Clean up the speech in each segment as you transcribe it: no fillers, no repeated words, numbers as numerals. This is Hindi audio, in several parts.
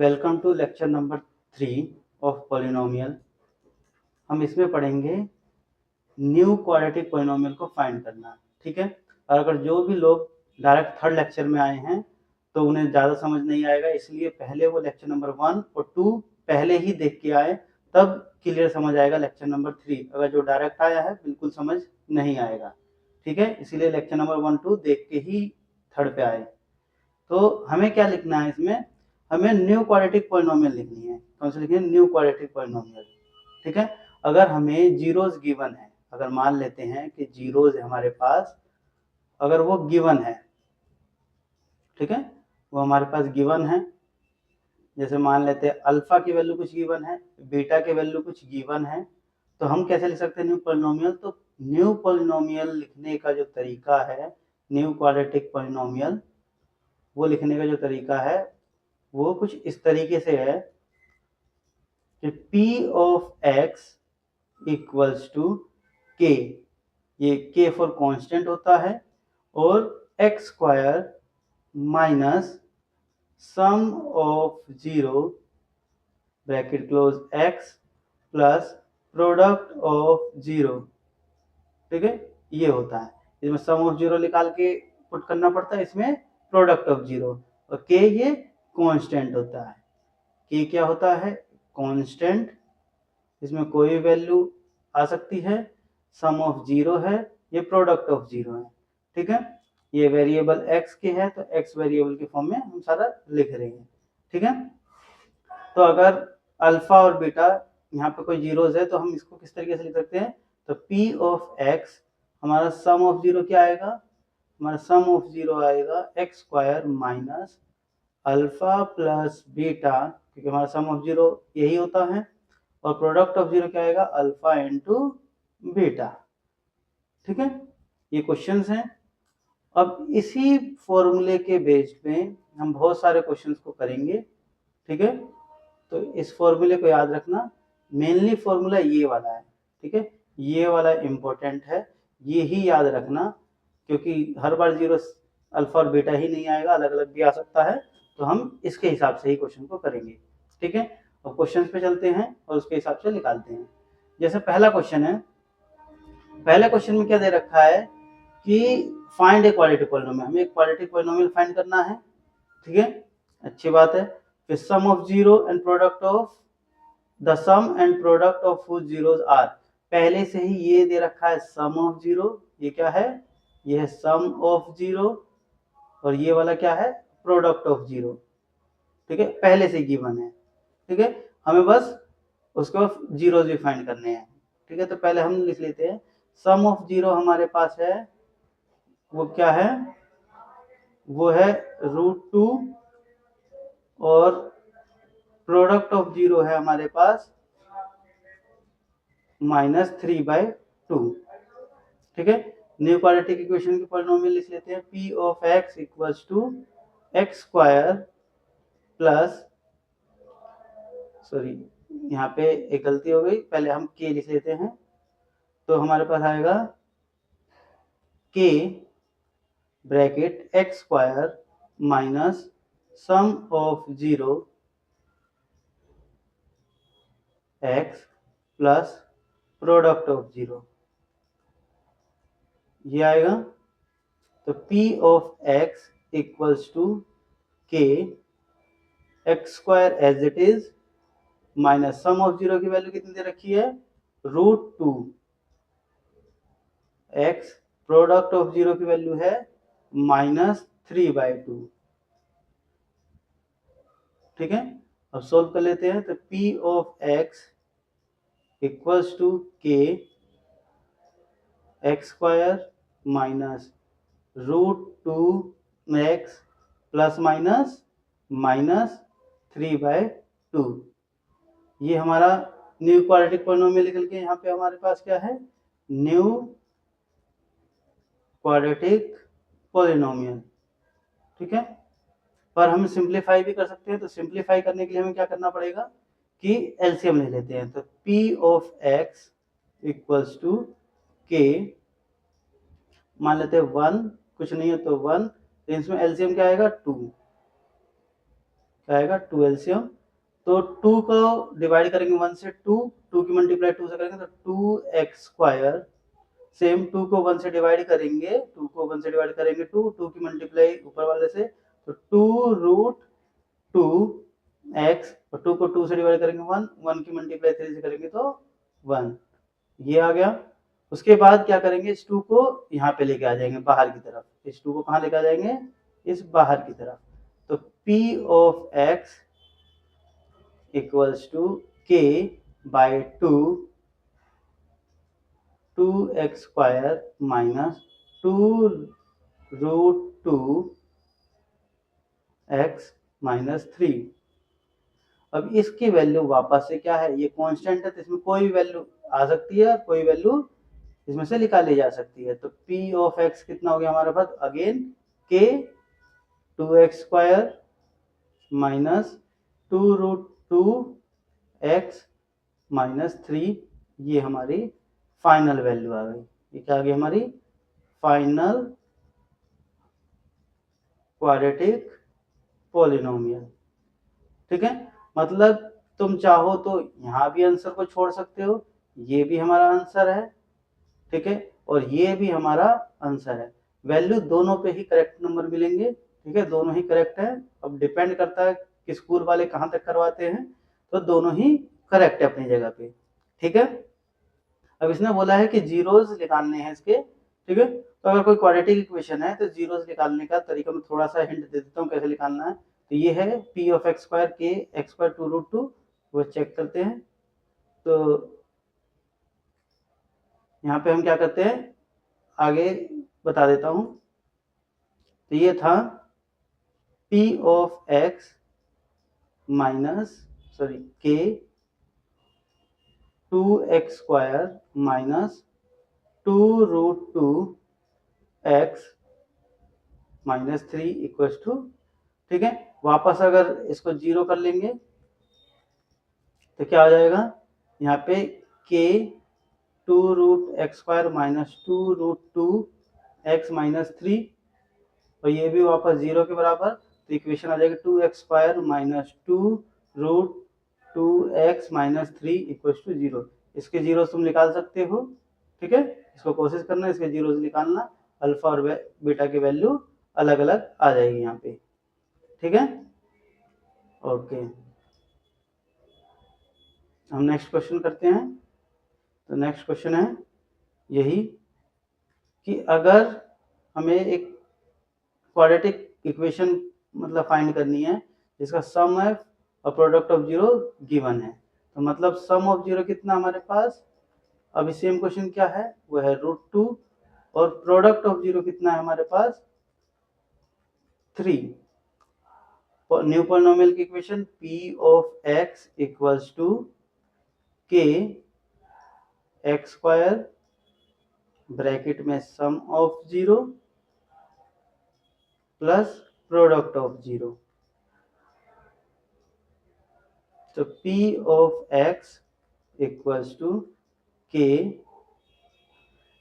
Welcome to lecture number 3 of polynomial. हम इसमें पढ़ेंगे न्यू क्वाड्रेटिक पॉलिनोमियल को फाइंड करना। ठीक है, और अगर जो भी लोग डायरेक्ट थर्ड लेक्चर में आए हैं तो उन्हें ज़्यादा समझ नहीं आएगा, इसलिए पहले वो लेक्चर नंबर 1 और 2 पहले ही देख के आए, तब क्लियर समझ आएगा लेक्चर नंबर 3। अगर जो डायरेक्ट आया है बिल्कुल समझ नहीं आएगा। ठीक है, इसीलिए लेक्चर नंबर 1 2 देख के ही थर्ड पे आए। तो हमें क्या लिखना है इसमें, हमें न्यू क्वाड्रेटिक पॉलिनोमियल लिखनी है। कौन सी लिखनी है? New quadratic polynomial. ठीक है, अगर हमें जीरोज गिवन है, अगर मान लेते हैं कि जीरोज है हमारे पास, अगर वो गिवन है, ठीक है, वो हमारे पास गिवन है, जैसे मान लेते हैं अल्फा की वैल्यू कुछ गिवन है, बीटा की वैल्यू कुछ गिवन है, तो हम कैसे लिख सकते हैं न्यू पॉलिनोमियल? तो न्यू पॉलिनोमियल लिखने का जो तरीका है, न्यू क्वाड्रेटिक पॉलिनोमियल वो लिखने का जो तरीका है वो कुछ इस तरीके से है कि p of x equals to k, ये k फॉर कांस्टेंट होता है, और x square minus sum of zero bracket close x plus product of zero. ठीक है, ये होता है। इसमें सम ऑफ जीरो निकाल के पुट करना पड़ता है, इसमें प्रोडक्ट ऑफ जीरो, और k ये कांस्टेंट होता है। k क्या होता है? कांस्टेंट, इसमें कोई वैल्यू आ सकती है, सम ऑफ जीरो है, ये प्रोडक्ट ऑफ जीरो है। ठीक है, ये वेरिएबल x के है तो x वेरिएबल के फॉर्म में हम सारा लिख रहे हैं। ठीक है, तो अगर अल्फा और बीटा यहाँ पे कोई जीरोज है तो हम इसको किस तरीके से लिख सकते हैं? तो p ऑफ x, हमारा सम ऑफ जीरो क्या आएगा? हमारा सम ऑफ जीरो आएगा x square minus alpha plus beta, क्योंकि हमारा सम ऑफ जीरो यही होता है, और प्रोडक्ट ऑफ जीरो क्या आएगा? Alpha into beta. ठीक है, ये क्वेश्चंस हैं। अब इसी फॉर्मूले के बेस पे हम बहुत सारे क्वेश्चंस को करेंगे। ठीक है, तो इस फॉर्मूले को याद रखना, मेनली फॉर्मूला ये वाला है। ठीक है, ये वाला इंपॉर्टेंट है, ये ही याद रखना, क्योंकि हर बार जीरो अल्फा और बीटा ही नहीं आएगा, अलग अलग भी आ सकता है, तो हम इसके हिसाब से ही क्वेश्चन को करेंगे। ठीक है, अब क्वेश्चन पे चलते हैं और उसके हिसाब से निकालते हैं। जैसे पहला क्वेश्चन है, पहले क्वेश्चन में क्या दे रखा है कि फाइंड ए क्वाड्रेटिक पॉलिनोमियल, हमें एक क्वाड्रेटिक पॉलिनोमियल फाइंड करना है। ठीक है, अच्छी बात है। फिर sum of zero and product of the sum and product of whose zeros are, पहले से ही ये दे रखा है सम ऑफ जीरो, ये क्या है? ये है सम ऑफ जीरो, और ये वाला क्या है? Product of zero. ठीक है, पहले से गिवन है। ठीक है, हमें बस उसके बाद जीरो भी फाइंड करने हैं। ठीक है, तो पहले हम लिख लेते हैं सम ऑफ जीरो हमारे पास है, वो क्या है? वो है √2, और प्रोडक्ट ऑफ जीरो है हमारे पास -3/2। ठीक है, न्यू क्वाड्रेटिक इक्वेशन की पॉलिनोमियल लिख लेते हैं, p of x equals to x square plus, sorry यहाँ पे एक गलती हो गई, पहले हम k लिख लेते हैं, तो हमारे पास आएगा k bracket x square minus sum of zero x plus product of zero, ये आएगा। तो p of x equals to k x square as it is minus sum of zero की वैल्यू कितनी दे रखी है? √2 x, प्रोडक्ट ऑफ जीरो की वैल्यू है -3/2। ठीक है, अब सोल्व कर लेते हैं, तो p of x equals to k x square minus √2x plus minus -3/2। ये हमारा न्यू क्वाड्रेटिक पॉलिनोमियल निकल के यहाँ पे हमारे पास क्या है? New quadratic polynomial. ठीक है, पर हम सिंप्लीफाई भी कर सकते हैं, तो सिंप्लीफाई करने के लिए हमें क्या करना पड़ेगा कि एलसीएम ले लेते हैं। तो p of x equals to k, मान लेते हैं 1, कुछ नहीं है तो 1, तो इसमें एलसीएम क्या आएगा? 2, क्या आएगा? 2 एलसीएम, तो 2 को डिवाइड करेंगे 1 से 2 की मल्टीप्लाई 2 से करेंगे तो 2x²। सेम 2 को 1 से डिवाइड करेंगे 2 की मल्टीप्लाई ऊपर वाले से तो 2√2x, और 2 को 2 से डिवाइड करेंगे 1 की मल्टीप्लाई 3 से करेंगे तो 1, ये आ गया। उसके बाद क्या करेंगे, इस 2 को यहाँ पे लेके आ जाएंगे बाहर की तरफ। इस 2 को कहाँ लेके आ जाएंगे, इस बाहर की तरफ। तो p of x equals to k by 2x² minus 2√2x minus 3। अब इसकी वैल्यू वापस से क्या है, ये कांस्टेंट है तो इसमें कोई भी वैल्यू आ सकती है, कोई वैल्यू इसमें से निकाली जा सकती है। तो p ऑफ x कितना हो गया हमारे पास, again k 2x² minus 2√2x minus 3, ये हमारी फाइनल वैल्यू आ गई। ये क्या आ गई हमारी फाइनल क्वाड्रेटिक पॉलिनोमियल। ठीक है, मतलब तुम चाहो तो यहाँ भी आंसर को छोड़ सकते हो, ये भी हमारा आंसर है, ठीक है, और ये भी हमारा आंसर है। वैल्यू दोनों पे ही करेक्ट नंबर मिलेंगे, ठीक है, दोनों ही करेक्ट है। अब डिपेंड करता है कि स्कूल वाले कहाँ तक करवाते हैं, तो दोनों ही करेक्ट है अपनी जगह पे, ठीक है। अब इसने बोला है कि जीरोज निकालने हैं इसके, ठीक है। तो अगर कोई क्वाड्रेटिक इक्वेशन है तो जीरोज निकालने का तरीका मैं थोड़ा सा हिंट दे देता हूँ कैसे निकालना है। तो ये है p of x² k x² 2√2, वो चेक करते हैं। तो यहाँ पे हम क्या करते हैं, आगे बता देता हूँ। तो ये था p of x k 2x² minus 2√2x minus 3 equals to, ठीक है। वापस अगर इसको जीरो कर लेंगे तो क्या आ जाएगा, यहाँ पे k 2√x² minus 2√2x minus 3, और ये भी वापस जीरो के बराबर। तो इक्वेशन आ जाएगी 2x² minus 2√2x minus 3 equals to 0। इसके जीरो तुम निकाल सकते हो, ठीक है, इसको कोशिश करना, इसके जीरो निकालना। अल्फा और बीटा की वैल्यू अलग अलग आ जाएगी यहाँ पे, ठीक है। ओके, हम नेक्स्ट क्वेश्चन करते हैं। तो नेक्स्ट क्वेश्चन है यही कि अगर हमें एक क्वाड्रेटिक इक्वेशन मतलब फाइंड करनी है जिसका सम है और प्रोडक्ट ऑफ जीरो गिवन है, तो मतलब सम ऑफ जीरो कितना हमारे पास, अभी सेम क्वेश्चन क्या है, वो है √2, और प्रोडक्ट ऑफ जीरो कितना है हमारे पास 3। न्यू पॉलिनोमियल की equation p of x equals to k x² bracket में sum of zero plus product of zero. तो p of x equals to k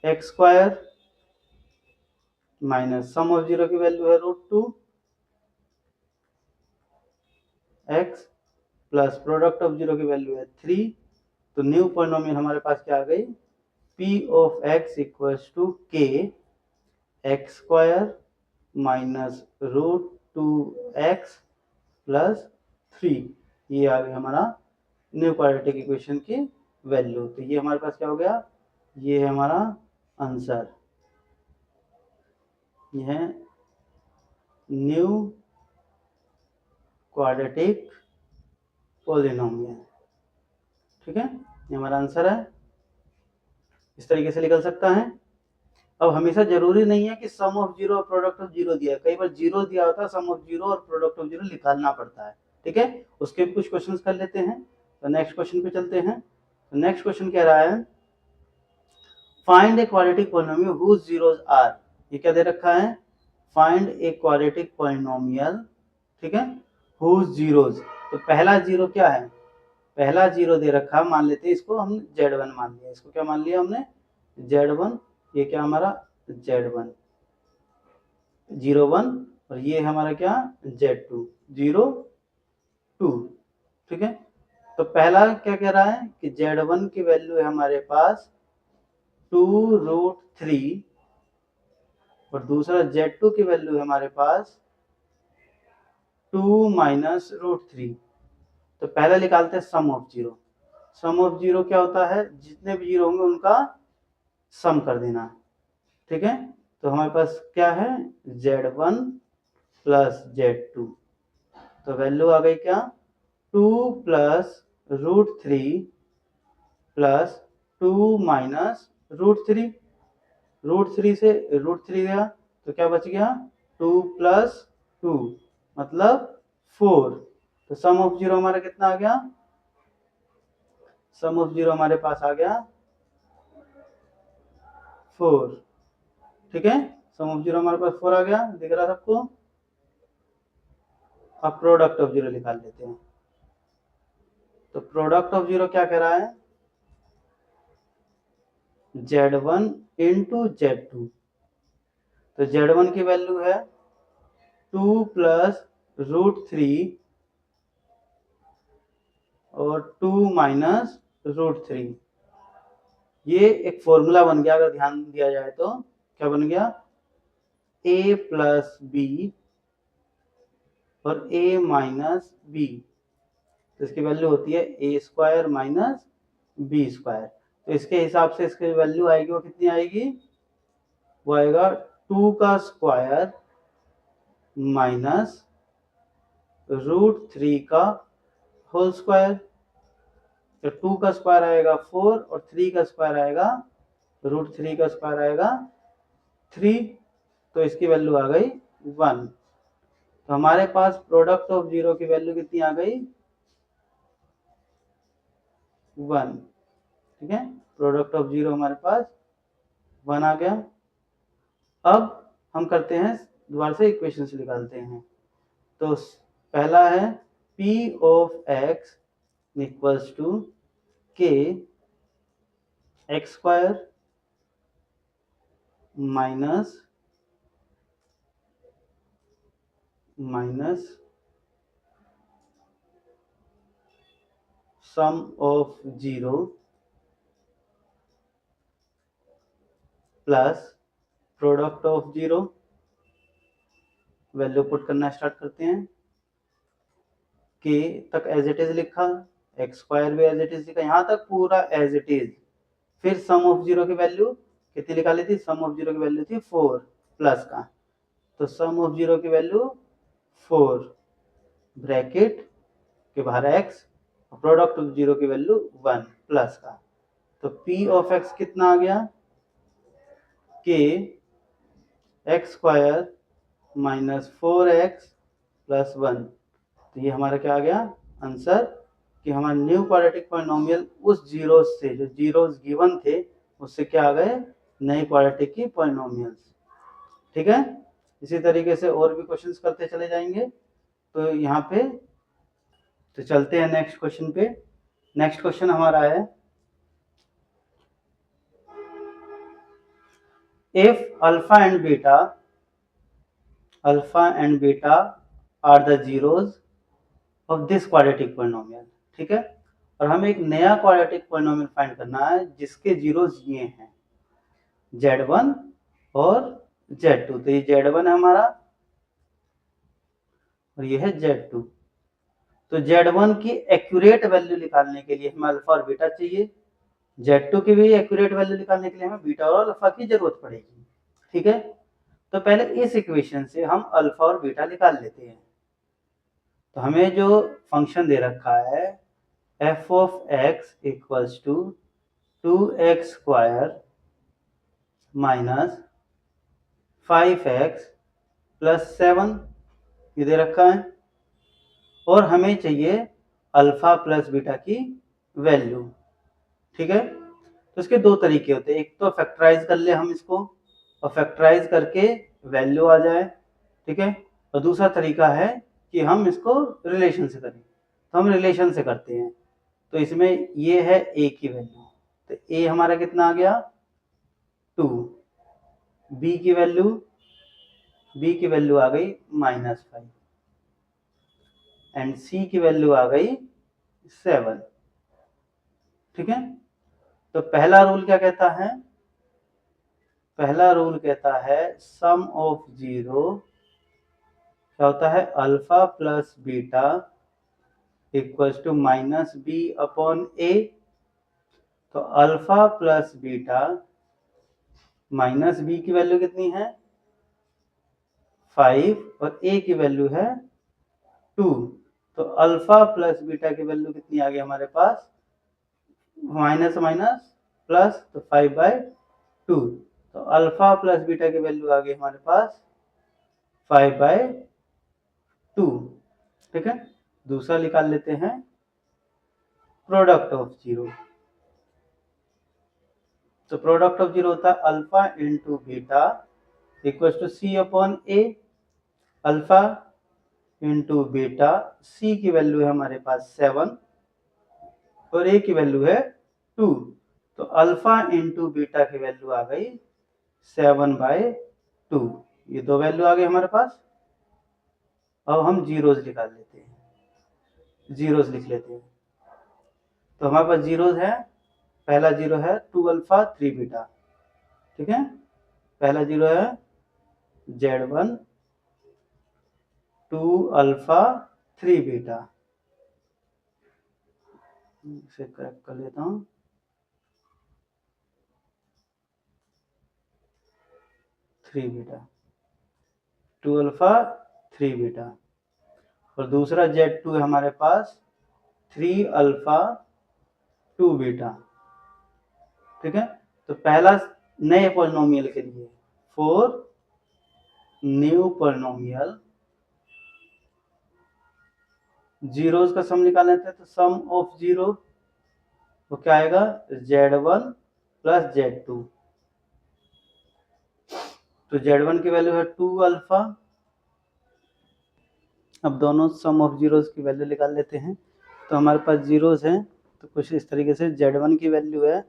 x² minus sum of zero की वैल्यू है √2x plus product of zero की वैल्यू है 3। तो न्यू पॉलिनोमियल हमारे पास क्या आ गई, p of x equals to k x² minus √2x plus 3, ये आ गया हमारा न्यू क्वाड्रेटिक इक्वेशन की वैल्यू। तो ये हमारे पास क्या हो गया, ये है हमारा आंसर, ये है न्यू क्वाड्रेटिक पॉलिनोमियल, ठीक है, ये हमारा आंसर है। इस तरीके से निकल सकता है। अब हमेशा जरूरी नहीं है कि सम ऑफ जीरो और प्रोडक्ट ऑफ जीरो दिया है, कई बार जीरो दिया होता है, सम ऑफ जीरो और प्रोडक्ट ऑफ जीरो निकालना पड़ता है, ठीक है, उसके भी कुछ क्वेश्चंस कर लेते हैं। तो नेक्स्ट क्वेश्चन पे चलते हैं। तो नेक्स्ट क्वेश्चन कह रहा है find a quadratic polynomial whose zeros are, ये क्या दे रखा है, फाइंड ए क्वाड्रेटिक पॉलिनोमियल, ठीक है, हुज जीरोस। तो पहला जीरो क्या है, पहला जीरो दे रखा, मान लेते हैं इसको हमने z1 मान लिया, इसको क्या मान लिया हमने z1, ये क्या हमारा z1 0 1, और ये हमारा क्या z2 0 2, ठीक है। तो पहला क्या कह रहा है कि Z1 की वैल्यू है हमारे पास 2√3 और दूसरा Z2 की वैल्यू है हमारे पास 2 माइनस √3। तो पहले निकालते हैं sum of zero. Sum of zero क्या होता है, जितने भी जीरो होंगे उनका सम कर देना। ठीक है, तो हमारे पास क्या है Z1 प्लस Z2। तो वैल्यू आ गई क्या 2 प्लस √3 प्लस 2 माइनस √3। √3 से √3 गया तो क्या बच गया 2 प्लस 2 मतलब 4। तो सम ऑफ जीरो हमारा कितना आ गया, सम ऑफ जीरो हमारे पास आ गया 4। ठीक है, सम ऑफ जीरो हमारे पास 4 आ गया, दिख रहा सबको। अब प्रोडक्ट ऑफ जीरो निकाल लेते हैं। तो प्रोडक्ट ऑफ जीरो क्या कह रहा है Z1 इंटू Z2। तो Z1 की वैल्यू है 2 प्लस √3 और 2 माइनस √3। ये एक फॉर्मूला बन गया, अगर ध्यान दिया जाए तो क्या बन गया a प्लस बी और a माइनस बी। तो इसकी वैल्यू होती है a square minus b square. तो इसके हिसाब से इसकी वैल्यू आएगी वो कितनी आएगी, वो आएगा 2 का स्क्वायर माइनस √3 का होल स्क्वायर। तो 2 का स्क्वायर आएगा 4 और 3 का स्क्वायर आएगा √3 का स्क्वायर आएगा 3। तो इसकी वैल्यू आ गई 1। तो हमारे पास प्रोडक्ट ऑफ जीरो की वैल्यू कितनी आ गई 1। ठीक है, प्रोडक्ट ऑफ जीरो हमारे पास 1 आ गया। अब हम करते हैं दोबारा से इक्वेशन से निकालते हैं। तो पहला है P of x equals to k x square minus sum of zero plus product of zero. Value put करना स्टार्ट करते हैं। के तक एज इट इज लिखा, एक्स स्क्वायर भी एज इट इज लिखा, यहाँ तक पूरा एज इट इज। फिर सम ऑफ जीरो की वैल्यू कितनी निकाली थी, सम ऑफ जीरो की वैल्यू थी 4 प्लस का। तो सम ऑफ जीरो की वैल्यू 4 ब्रैकेट के बाहर x, प्रोडक्ट ऑफ जीरो की वैल्यू 1 प्लस का। तो P ऑफ x कितना आ गया k x square minus 4x plus 1। तो ये हमारा क्या आ गया आंसर, कि हमारा न्यू क्वाड्रेटिक पॉलिनोमियल उस जीरो से, जो जीरोस गिवन थे उससे क्या आ गए नए क्वाड्रेटिक की पॉलिनोमियल्स। ठीक है, इसी तरीके से और भी क्वेश्चंस करते चले जाएंगे। तो यहाँ पे तो चलते हैं नेक्स्ट क्वेश्चन पे। नेक्स्ट क्वेश्चन हमारा है if alpha and beta are the zeros of this quadratic polynomial. ठीक है, और हमें एक नया क्वाड्रेटिक पॉलिनोमियल फाइंड करना है जिसके जीरोस ये हैं Z1 और Z2। तो ये Z1 है हमारा और ये है Z2। तो Z1 की एक्यूरेट वैल्यू निकालने के लिए हमें अल्फा और बीटा चाहिए, Z2 की भी एक्यूरेट वैल्यू निकालने के लिए हमें बीटा और अल्फा की जरूरत पड़ेगी। ठीक है, तो पहले इस इक्वेशन से हम अल्फा और बीटा निकाल लेते हैं। तो हमें जो फंक्शन दे रखा है f of x equals to 2x square minus 5x plus 7 ये दे रखा है, और हमें चाहिए अल्फा प्लस बीटा की वैल्यू। ठीक है, तो इसके दो तरीके होते हैं, एक तो फैक्टराइज कर ले हम इसको और फैक्टराइज करके वैल्यू आ जाए। ठीक है, और दूसरा तरीका है कि हम इसको रिलेशन से करें। तो हम रिलेशन से करते हैं। तो इसमें ये है a की वैल्यू, तो a हमारा कितना आ गया 2, b की वैल्यू आ गई -5 एंड c की वैल्यू आ गई 7। ठीक है, तो पहला रूल क्या कहता है? पहला रूल कहता है सम ऑफ जीरो क्या होता है? Alpha plus beta equals to minus B upon A. तो alpha plus beta minus B की वैल्यू कितनी है? 5 और ए की वैल्यू है 2। तो अल्फा प्लस बीटा की वैल्यू कितनी आ गई हमारे पास? माइनस माइनस प्लस, तो 5/2। तो अल्फा प्लस बीटा की वैल्यू आ गई हमारे पास 5/2। ठीक है, दूसरा निकाल लेते हैं प्रोडक्ट ऑफ जीरो। तो प्रोडक्ट ऑफ जीरो होता है alpha into beta equal to C upon A. Alpha into beta, C की वैल्यू है हमारे पास 7 और ए की वैल्यू है 2। तो अल्फा इंटू बीटा की वैल्यू आ गई 7/2। ये दो वैल्यू आ गई हमारे पास। अब हम जीरोज निकाल लेते हैं, जीरोज लिख लेते हैं। तो हमारे पास जीरोज है, पहला जीरो है 2 अल्फा 3 बीटा। ठीक है, पहला जीरो है Z1 2 अल्फा 3 बीटा। इसे करेक्ट कर लेता हूं। Three beta, 2 alpha 3 beta. और दूसरा Z2 है हमारे पास 3 अल्फा 2 बीटा। ठीक है, तो पहला नए पॉलिनोमियल के लिए फॉर न्यू पॉलिनोमियल जीरोज का सम निकालना था। तो सम ऑफ जीरो वो क्या आएगा? Z1 plus Z2। तो Z1 की वैल्यू है 2 अल्फा। अब दोनों सम ऑफ जीरोज की वैल्यू निकाल लेते हैं। तो हमारे पास जीरोज हैं, तो कुछ इस तरीके से Z1 की वैल्यू है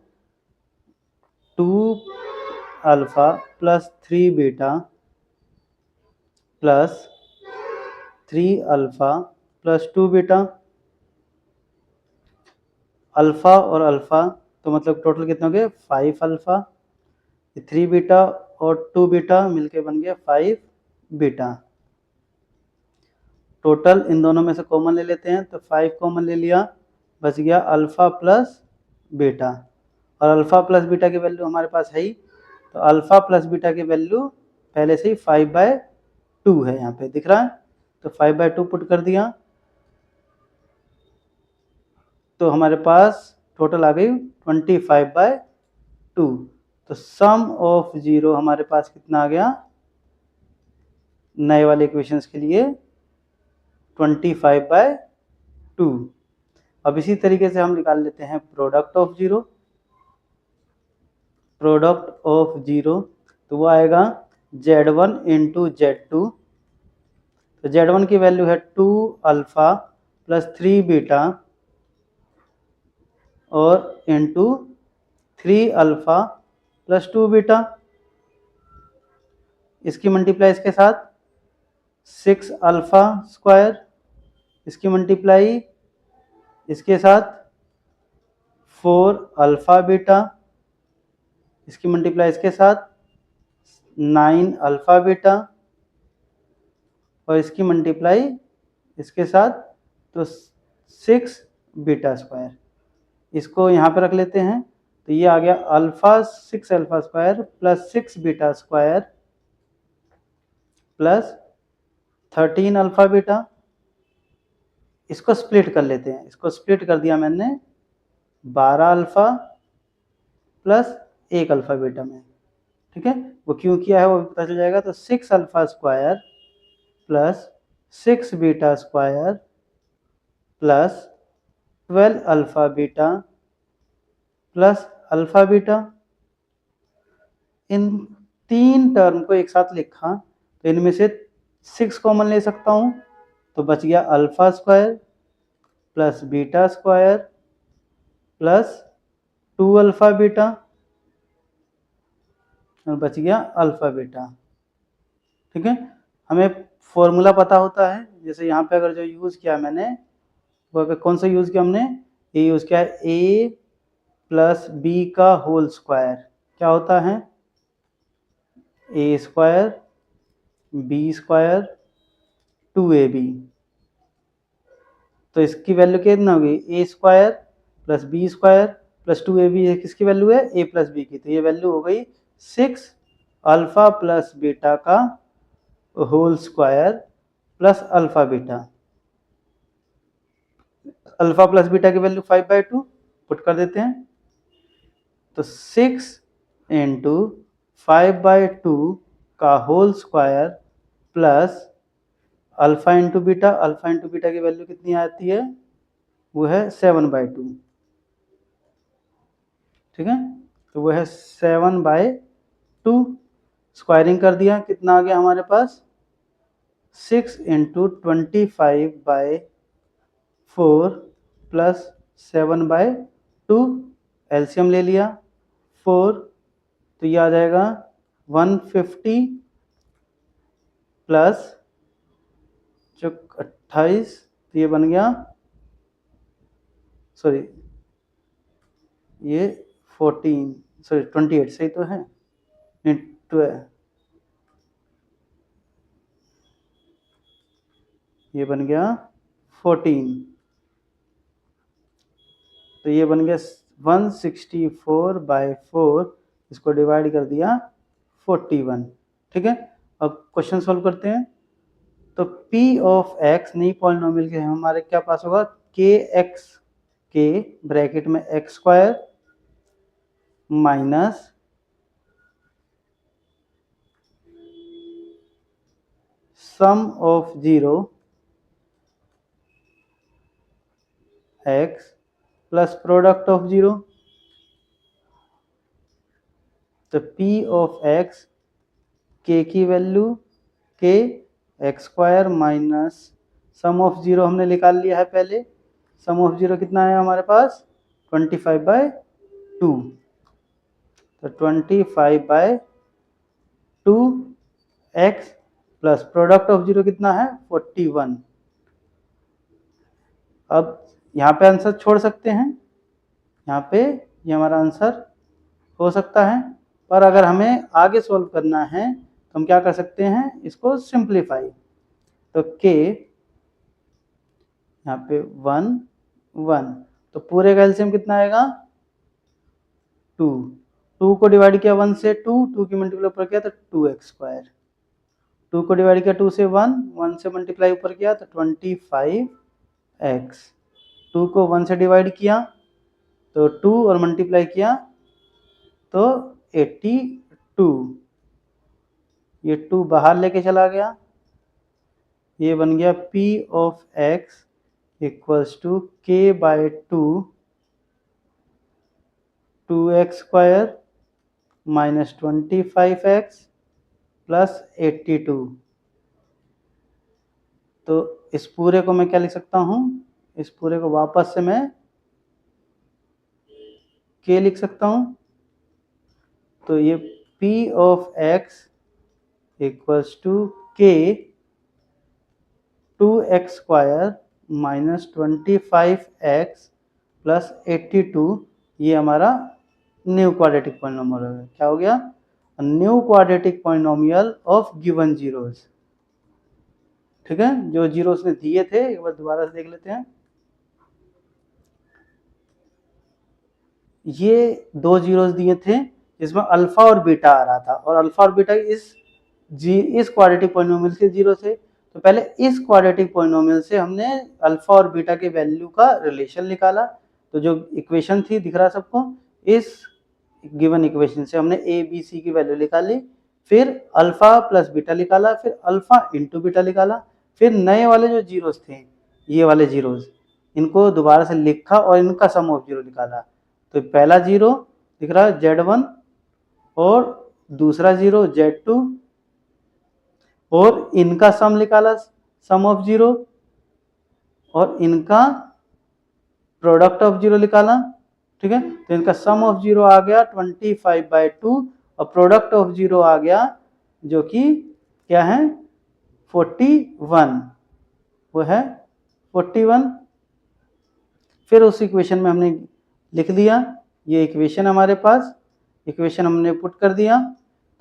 2 alpha plus 3 beta plus 3 alpha plus 2 beta. Alpha और अल्फा तो मतलब टोटल कितने हो गए? 5 अल्फा, 3 बीटा और 2 बीटा मिलके बन गया 5 बीटा। टोटल इन दोनों में से कॉमन ले लेते हैं, तो 5 कॉमन ले लिया, बच गया अल्फा प्लस बीटा। और अल्फा प्लस बीटा की वैल्यू हमारे पास है ही, तो अल्फा प्लस बीटा की वैल्यू पहले से ही 5/2 है, यहाँ पे दिख रहा है। तो 5/2 पुट कर दिया, तो हमारे पास टोटल आ गई 25/2। तो सम ऑफ जीरो हमारे पास कितना आ गया नए वाले इक्वेशंस के लिए? 25/2। अब इसी तरीके से हम निकाल लेते हैं product of zero. Product of zero तो वो आएगा Z1 इंटू Z2। तो Z1 की वैल्यू है 2 अल्फा प्लस 3 बीटा और इंटू 3 अल्फा प्लस 2 बीटा। इसकी मल्टीप्लाई इसके साथ 6 अल्फा स्क्वायर, इसकी मल्टीप्लाई इसके साथ 4 अल्फा बीटा, इसकी मल्टीप्लाई इसके साथ 9 अल्फा बीटा और इसकी मल्टीप्लाई इसके साथ तो 6 बीटा स्क्वायर। इसको यहाँ पे रख लेते हैं, तो ये आ गया alpha 6 alpha square plus 6 beta square plus 13 alpha beta. इसको स्प्लिट कर लेते हैं, इसको स्प्लिट कर दिया मैंने 12 अल्फा प्लस 1 अल्फा बीटा में। ठीक है, वो क्यों किया है वो पता चल जाएगा। तो 6 alpha square plus 6 beta square plus 12 alpha beta plus alpha beta. इन तीन टर्म को एक साथ लिखा, तो इनमें से 6 कॉमन ले सकता हूँ, तो बच गया alpha square plus beta square plus 2 alpha beta और बच गया अल्फा बीटा। ठीक है, हमें फॉर्मूला पता होता है, जैसे यहाँ पे अगर जो यूज़ किया मैंने वहाँ पे कौन सा यूज़ किया हमने, ए यूज़ किया है, ए प्लस बी का होल स्क्वायर क्या होता है, ए स्क्वायर बी स्क्वायर 2ab। तो इसकी वैल्यू कितना होगी, A square plus B square plus 2ab किसकी वैल्यू है, ए प्लस बी की, तो ये वैल्यू हो गई 6 अल्फा प्लस बीटा का whole square plus alpha beta. Alpha plus beta की वैल्यू 5/2 पुट कर देते हैं, तो 6 इंटू 5/2 का whole square plus alpha into beta, alpha into beta की वैल्यू कितनी आती है, वो है 7/2, ठीक है, तो वो है 7/2। स्क्वायरिंग कर दिया, कितना आ गया हमारे पास, 6 इंटू 25/4 प्लस 7/2, एलसीएम ले लिया 4, तो ये आ जाएगा 150 प्लस 28, तो ये बन गया, सॉरी ये 28 सही तो है, ये बन गया 14, तो ये बन गया 164/4, इसको डिवाइड कर दिया 41, ठीक है। अब क्वेश्चन सॉल्व करते हैं, तो P ऑफ x नई पॉलिनोमियल के हमारे क्या पास होगा, kx के ब्रैकेट में x square minus sum of 0 x plus product of 0, तो P ऑफ x k की value k x square minus sum of 0 हमने निकाल लिया है पहले, सम ऑफ 0 कितना है हमारे पास 25/2, तो 25/2 x प्लस प्रोडक्ट ऑफ 0 कितना है 41। अब यहाँ पे आंसर छोड़ सकते हैं, यहाँ पे ये हमारा आंसर हो सकता है, पर अगर हमें आगे सॉल्व करना है तो हम क्या कर सकते हैं, इसको सिंप्लीफाई, तो k यहाँ पे 1 1, तो पूरे का एलसीएम कितना आएगा 2, 2 को डिवाइड किया 1 से 2, 2 की मल्टीप्लाई ऊपर किया तो 2x स्क्वायर, 2 को डिवाइड किया 2 से 1, 1 से मल्टीप्लाई ऊपर किया तो 25x, 2 को 1 से डिवाइड किया तो 2 और मल्टीप्लाई किया तो 82, ये 2 बाहर लेके चला गया, ये बन गया P of x equals to k/2 2x square minus 25x plus 82। तो इस पूरे को मैं क्या लिख सकता हूँ, इस पूरे को वापस से मैं k लिख सकता हूँ, तो ये P of x equals to k 2x square minus 25x plus 82, ये हमारा न्यू क्वाड्रेटिक पॉलिनोमियल हो गया, क्या हो गया, new quadratic polynomial of given zeros, ठीक है, जो जीरोस ने दिए थे एक बार दोबारा से देख लेते हैं, ये 2 जीरोस दिए थे जिसमें अल्फा और बीटा आ रहा था, और अल्फा और बीटा इस क्वाड्रेटिक पॉलिनोमियल से जीरो थे, तो पहले इस क्वाड्रेटिक पॉलिनोमियल से हमने अल्फा और बीटा के वैल्यू का रिलेशन निकाला, तो जो इक्वेशन थी दिख रहा सबको, इस गिवन इक्वेशन से हमने ए बी सी की वैल्यू निकाली, फिर अल्फा प्लस बीटा निकाला, फिर अल्फा इंटू बीटा निकाला, फिर नए वाले जो जीरोस थे, ये वाले जीरोस, इनको दोबारा से लिखा और इनका सम ऑफ जीरो निकाला, तो पहला जीरो दिख रहा है Z1 और दूसरा जीरो Z2, और इनका सम निकाला सम ऑफ जीरो, और इनका प्रोडक्ट ऑफ जीरो निकाला, ठीक है, तो इनका सम ऑफ जीरो आ गया 25/2 और प्रोडक्ट ऑफ जीरो आ गया जो कि क्या है 41, वो है 41, फिर उस इक्वेशन में हमने लिख दिया, ये इक्वेशन हमारे पास, इक्वेशन हमने पुट कर दिया,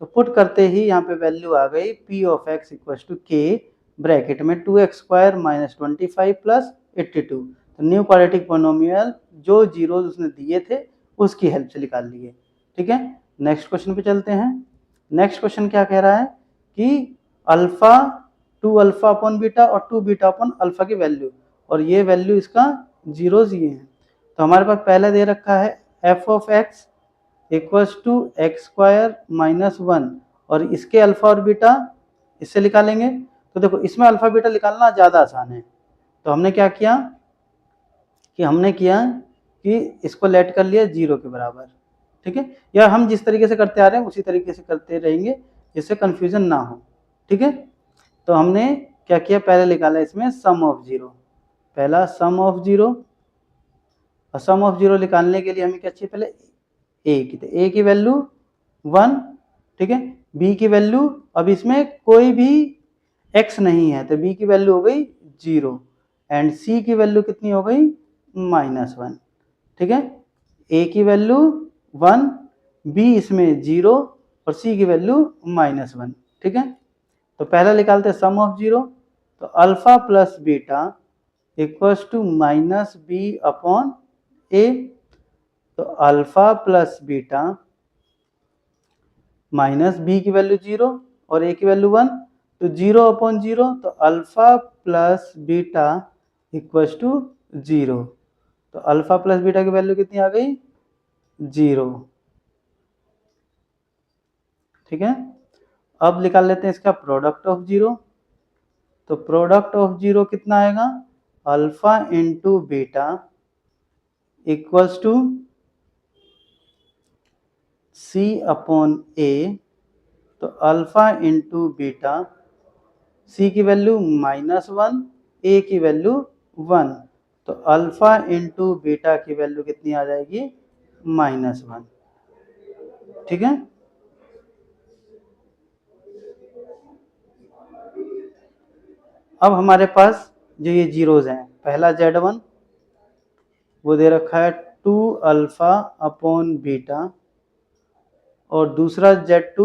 तो पुट करते ही यहाँ पे वैल्यू आ गई p of x equal to k bracket में 2x² माइनस 25 प्लस 82। तो न्यू क्वाड्रेटिक पोलिनोमियल जो जीरोज उसने दिए थे उसकी हेल्प से निकाल लिए। ठीक है, नेक्स्ट क्वेश्चन पे चलते हैं। नेक्स्ट क्वेश्चन क्या कह रहा है कि अल्फा 2 अल्फा अपॉन बीटा और 2 बीटा अपॉन अल्फा की वैल्यू, और ये वैल्यू इसका जीरोज ये हैं। तो हमारे पास पहले दे रखा है f of x equals to x² minus 1, और इसके अल्फा और बीटा इससे निकालेंगे। तो देखो इसमें अल्फा बीटा निकालना ज़्यादा आसान है, तो हमने क्या किया कि इसको लेट कर लिया 0 के बराबर। ठीक है, या हम जिस तरीके से करते आ रहे हैं उसी तरीके से करते रहेंगे जिससे कन्फ्यूजन ना हो। ठीक है, तो हमने क्या किया, पहले निकाला इसमें सम ऑफ 0, पहला सम ऑफ 0, और सम ऑफ 0 निकालने के लिए हमें क्या चाहिए, पहले ए की, तो ए की वैल्यू 1, ठीक है, बी की वैल्यू, अब इसमें कोई भी x नहीं है तो b की वैल्यू हो गई 0, एंड c की वैल्यू कितनी हो गई -1। ठीक है, a की वैल्यू 1, b इसमें 0 और c की वैल्यू -1। ठीक है, तो पहला निकालते हैं सम ऑफ 0, तो alpha plus beta equals to minus B upon A, तो alpha plus beta minus B की वैल्यू 0 और ए की वैल्यू 1, तो 0 अपॉन 0, तो alpha plus beta equals to 0, तो अल्फा प्लस बीटा की वैल्यू कितनी आ गई 0। ठीक है, अब निकाल लेते हैं इसका प्रोडक्ट ऑफ 0, तो प्रोडक्ट ऑफ 0 कितना आएगा, alpha into beta equals to c upon A, तो अल्फा इंटू बीटा, c की वैल्यू -1, a की वैल्यू 1, तो अल्फा इंटू बीटा की वैल्यू कितनी आ जाएगी -1। ठीक है, अब हमारे पास जो ये जीरोज हैं, पहला z1 वो दे रखा है 2 अल्फा अपॉन बीटा, और दूसरा z2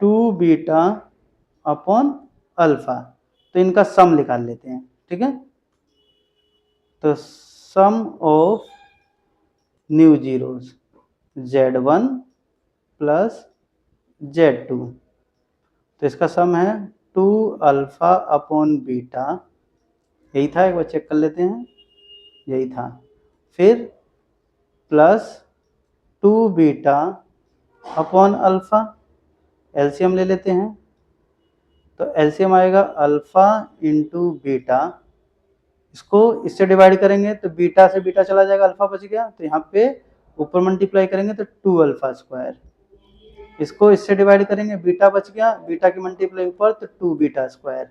2 बीटा अपॉन अल्फा, तो इनका सम निकाल लेते हैं। ठीक है, तो sum of new zeros z1 plus z2, तो इसका सम है 2 अल्फा अपॉन बीटा, यही था, एक बार चेक कर लेते हैं, यही था, फिर plus 2 beta upon alpha, LCM ले लेते हैं, तो एलसीएम आएगा अल्फा इंटू बीटा, इसको इससे डिवाइड करेंगे तो बीटा से बीटा चला जाएगा, अल्फा बच गया, तो यहाँ पे ऊपर मल्टीप्लाई करेंगे तो 2 अल्फा स्क्वायर, इसको इससे डिवाइड करेंगे, बीटा बच गया, बीटा की मल्टीप्लाई ऊपर तो 2 बीटा स्क्वायर।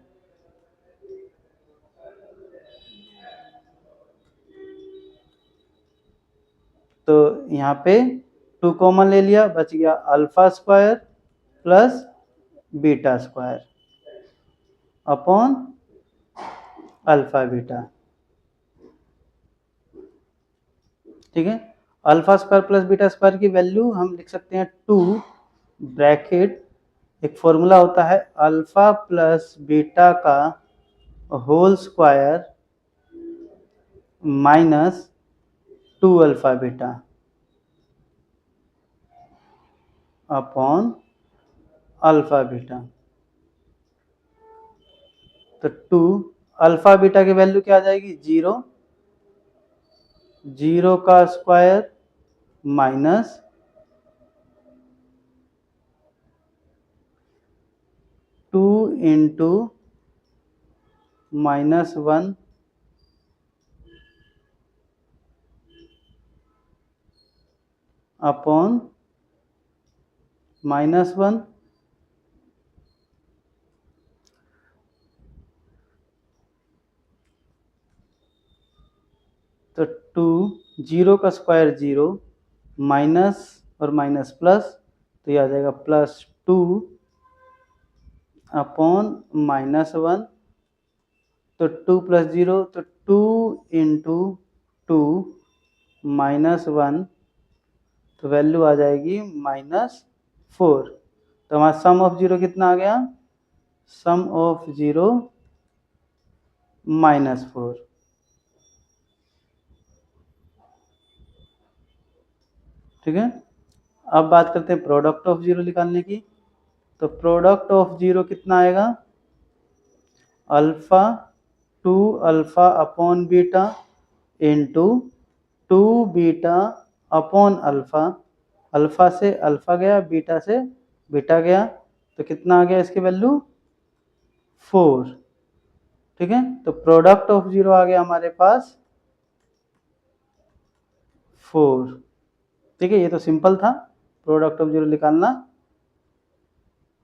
तो यहाँ पे 2 कॉमन ले लिया, बच गया alpha square plus beta square upon alpha beta. ठीक है, alpha square plus beta square की वैल्यू हम लिख सकते हैं 2 ब्रैकेट, एक फॉर्मूला होता है अल्फा प्लस बीटा का whole square minus 2 alpha beta upon alpha beta. तो 2 अल्फा बीटा की वैल्यू क्या आ जाएगी 0, 0 का स्क्वायर माइनस 2 इंटू -1 अपॉन -1, तो 2, 0 का स्क्वायर 0, माइनस और माइनस प्लस, तो ये आ जाएगा +2 अपॉन -1 तो 2 प्लस 0 तो 2 इंटू 2 माइनस 1, तो वैल्यू आ जाएगी -4। तो हमारा सम ऑफ जीरो कितना आ गया? सम ऑफ जीरो -4। ठीक है, अब बात करते हैं प्रोडक्ट ऑफ जीरो निकालने की। तो प्रोडक्ट ऑफ जीरो कितना आएगा? Alpha 2 alpha upon beta into 2 beta upon alpha. Alpha से अल्फा गया, बीटा से बीटा गया, तो कितना आ गया इसकी वैल्यू? 4। ठीक है, तो प्रोडक्ट ऑफ जीरो आ गया हमारे पास 4। ठीक है, ये तो सिंपल था प्रोडक्ट ऑफ जीरो निकालना।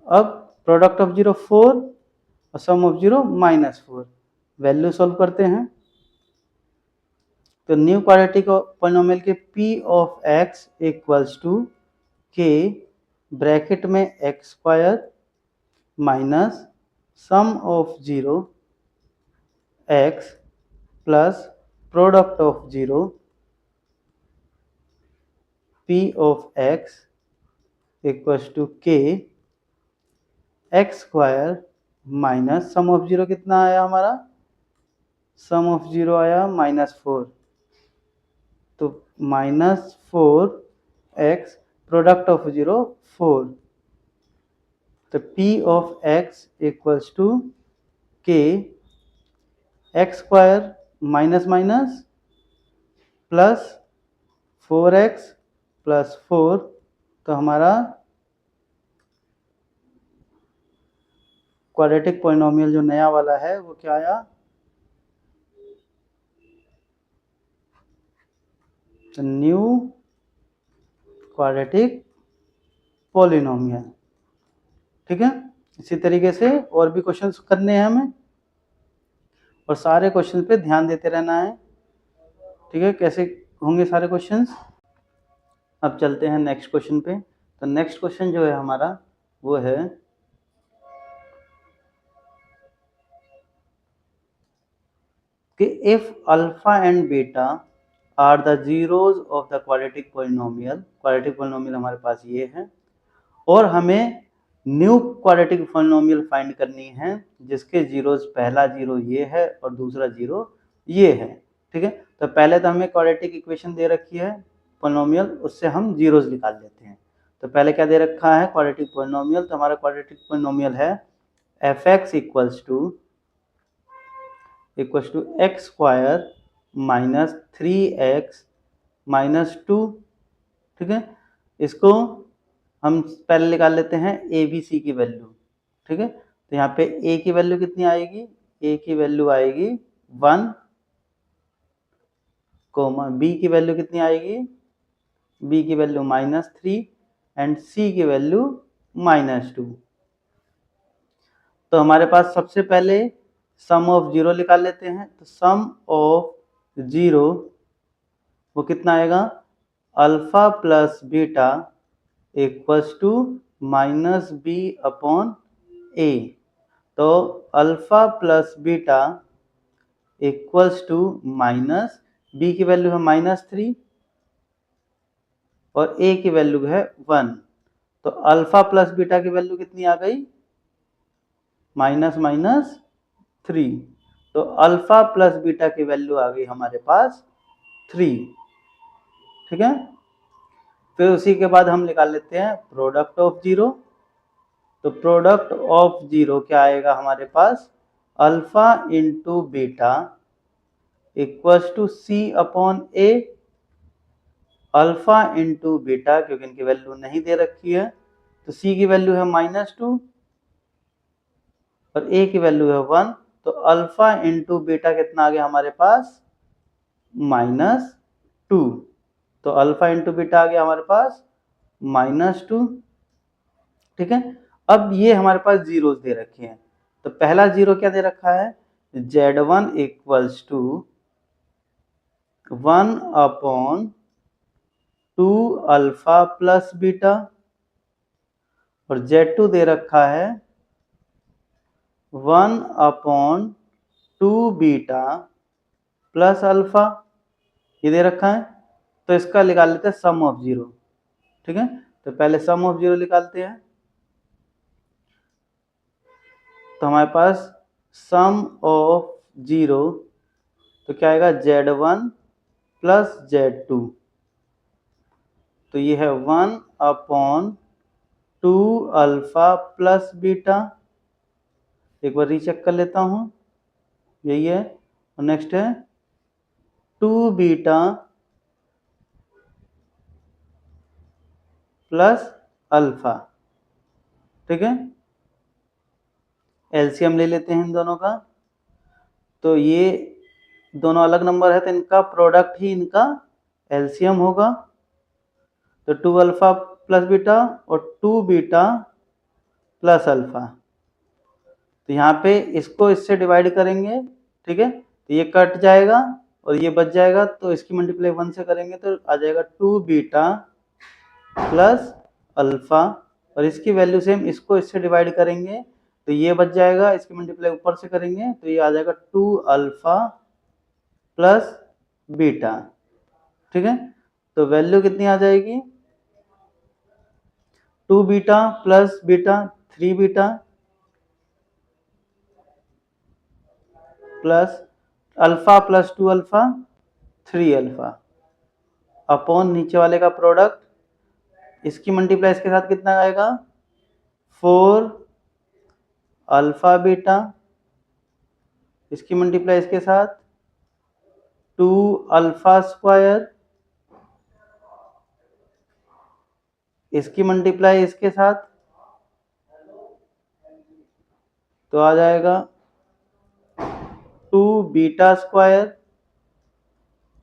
अब प्रोडक्ट ऑफ जीरो 4 और sum of zero -4, value solve करते हैं। तो न्यू क्वाड्रेटिक पॉलिनोमियल के p of x equals to k bracket में x square minus sum of zero x plus product of zero p of x equals to k x square minus sum of zero कितना आया हमारा? सम ऑफ जीरो आया -4, तो -4x प्रोडक्ट ऑफ जीरो 4, तो p of x equals to k x square minus minus plus 4x plus 4, तो हमारा क्वाड्रेटिक पॉलिनोमियल जो नया वाला है वो क्या आया? तो न्यू क्वाड्रेटिक पॉलिनोमियल। ठीक है, इसी तरीके से और भी क्वेश्चंस करने हैं हमें, और सारे क्वेश्चन पे ध्यान देते रहना है। ठीक है, कैसे होंगे सारे क्वेश्चंस? अब चलते हैं नेक्स्ट क्वेश्चन पे। तो नेक्स्ट क्वेश्चन जो है हमारा वो है कि if alpha and beta are the zeros of the quadratic polynomial. Quadratic polynomial हमारे पास ये है, और हमें न्यू क्वाड्रेटिक पॉलिनोमियल फाइंड करनी है जिसके जीरोज, पहला जीरो ये है और दूसरा जीरो ये है। ठीक है, तो पहले तो हमें क्वाड्रेटिक इक्वेशन दे रखी है पॉलिनोमियल, उससे हम जीरोज निकाल लेते हैं। तो पहले क्या दे रखा है क्वाड्रेटिक पॉलिनोमियल? तो हमारा क्वाड्रेटिक पॉलिनोमियल है f(x) equals to x square minus 3x minus 2। ठीक है, इसको हम पहले निकाल लेते हैं ए बी सी की वैल्यू। ठीक है, तो यहाँ पे a की वैल्यू कितनी आएगी? a की वैल्यू आएगी 1, कोमा b की वैल्यू कितनी आएगी? b की वैल्यू -3 एंड c की वैल्यू -2। तो हमारे पास सबसे पहले सम ऑफ जीरो निकाल लेते हैं। तो सम ऑफ जीरो वो कितना आएगा? Alpha plus beta equals to -b upon a। तो alpha plus beta equals to b की वैल्यू है -3 और a की वैल्यू है 1। तो अल्फा प्लस बीटा की वैल्यू कितनी आ गई? -3। तो अल्फा प्लस बीटा की वैल्यू आ गई हमारे पास 3। ठीक है, फिर उसी के बाद हम निकाल लेते हैं प्रोडक्ट ऑफ जीरो। तो प्रोडक्ट ऑफ जीरो क्या आएगा हमारे पास? Alpha into beta equals to C upon A. Alpha into beta, क्योंकि इनकी वैल्यू नहीं दे रखी है, तो सी की वैल्यू है -2 और ए की वैल्यू है 1। तो अल्फा इंटू बीटा कितना आ गया हमारे पास? -2। तो अल्फा इंटू बीटा आ गया हमारे पास -2। ठीक है, अब ये हमारे पास जीरोस दे रखे हैं। तो पहला जीरो क्या दे रखा है? z1 equals to 1 upon 2 alpha plus beta, और z2 दे रखा है 1 अपॉन 2 बीटा प्लस अल्फा, ये दे रखा है, तो इसका निकाल लेते हैं सम ऑफ जीरो। ठीक है, तो पहले सम ऑफ जीरो निकालते हैं। तो हमारे पास सम ऑफ जीरो तो क्या आएगा, Z1 प्लस Z2, तो ये है 1/2 अल्फा प्लस बीटा। एक बार रीचेक कर लेता हूँ, यही है। और नेक्स्ट है 2 बीटा प्लस अल्फा। ठीक है, एलसीएम ले लेते हैं इन दोनों का। तो ये दोनों अलग नंबर है, तो इनका प्रोडक्ट ही इनका एलसीएम होगा। तो 2 अल्फा प्लस बीटा और 2 बीटा प्लस अल्फा, तो यहाँ पे इसको इससे डिवाइड करेंगे। ठीक है, तो ये कट जाएगा और ये बच जाएगा, तो इसकी मल्टीप्लाई 1 से करेंगे तो आ जाएगा 2 बीटा प्लस अल्फा, और इसकी वैल्यू सेम, इसको इससे डिवाइड करेंगे तो ये बच जाएगा, इसकी मल्टीप्लाई ऊपर से करेंगे तो ये आ जाएगा 2 अल्फा प्लस बीटा। ठीक है, तो वैल्यू कितनी आ जाएगी, 2 beta plus beta 3 beta plus alpha plus 2 alpha 3 alpha upon नीचे वाले का प्रोडक्ट, इसकी मल्टीप्लाई इसके साथ कितना आएगा, 4 अल्फा बीटा, इसकी मल्टीप्लाई इसके साथ 2 अल्फा स्क्वायर, इसकी मल्टीप्लाई इसके साथ, तो आ जाएगा 2 बीटा स्क्वायर